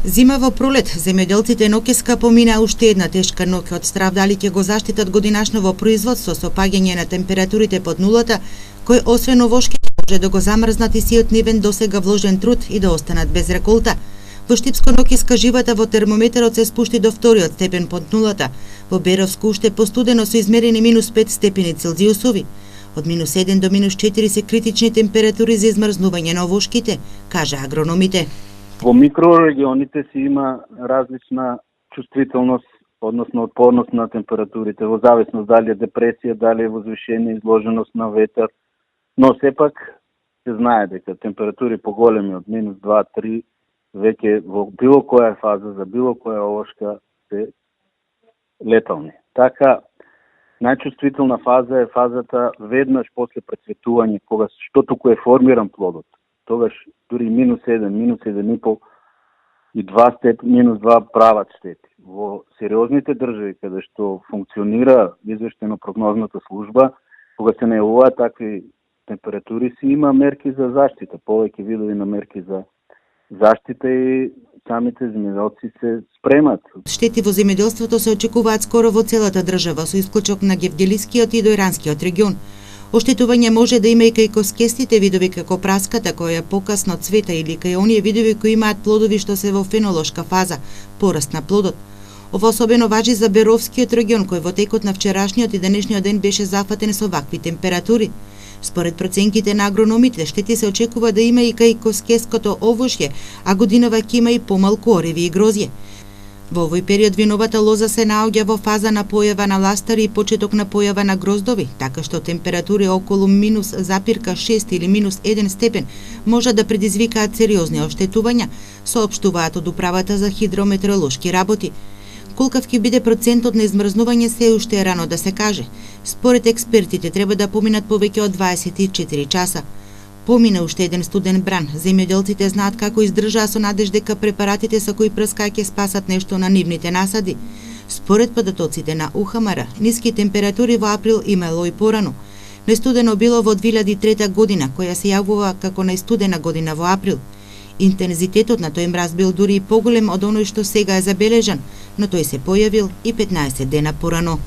Зима во пролет, земјоделците ноќеска поминаа уште една тешка ноќ од страв дали ќе го заштитат годинашново производство со паѓање на температурите под нулата, кој освен овошките може да го замрзнат и сиот нивен досега вложен труд и да останат без реколта. Во Штипско ноќеска живата во термометерот се спушти до вториот степен под нулата. Во Беровско уште постудено со измерени -5 степени Целзиусови. Од -1 до -4 се критични температури за измрзнување на овошките, кажа агрономите. Во микрорегионите си има различна чувствителност, односно отпорност на температурите, во зависност дали е депресија, дали е возвишена изложеност на ветер, но сепак се знае дека температури поголеми од -2-3 веќе во било која фаза, за било која овошка се летални. Така, најчувствителна фаза е фазата веднаш после прецветување, кога што туку е формиран плодот. Тогаш дури -1, -1,5 и 2 -2 прават штети. Во сериозните држави, каде што функционира извештајно-прогнозната служба, кога се најавуваат такви температури, си има мерки за заштита, повеќе видови на мерки за заштита и самите земјоделци се спремат. Штети во земјоделството се очекуваат скоро во целата држава, со исклучок на Гевделискиот и Дојранскиот регион. Оштетување може да има и кај коскестите видови како праската, која покасно цвета, или кај оние видови кои имаат плодови што се во фенолошка фаза, пораст на плодот. Ова особено важи за Беровскиот регион, кој во текот на вчерашниот и денешниот ден беше зафатен со вакви температури. Според проценките на агрономите, штети се очекува да има и кај коскеското овошје, а годинава ќе има и помалку ореви и грозје. Во овој период виновата лоза се наоѓа во фаза на појава на ластари и почеток на појава на гроздови, така што температури околу -6 или -1 степен може да предизвикаат сериозни оштетувања, соопштуваат од Управата за хидрометеоролошки работи. Колкав ќе биде процентот на измрзнување се уште е рано да се каже. Според експертите треба да поминат повеќе од 24 часа. Помина уште еден студен бран. Земјоделците знаат како издржаа со надеж дека препаратите со кои прскаа ќе спасат нешто на нивните насади. Според податоците на УХМР, ниски температури во април имало и порано. Најстудено било во 2003 година, која се јавува како најстудена година во април. Интензитетот на тој мраз бил дури и поголем од оној што сега е забележан, но тој се појавил и 15 дена порано.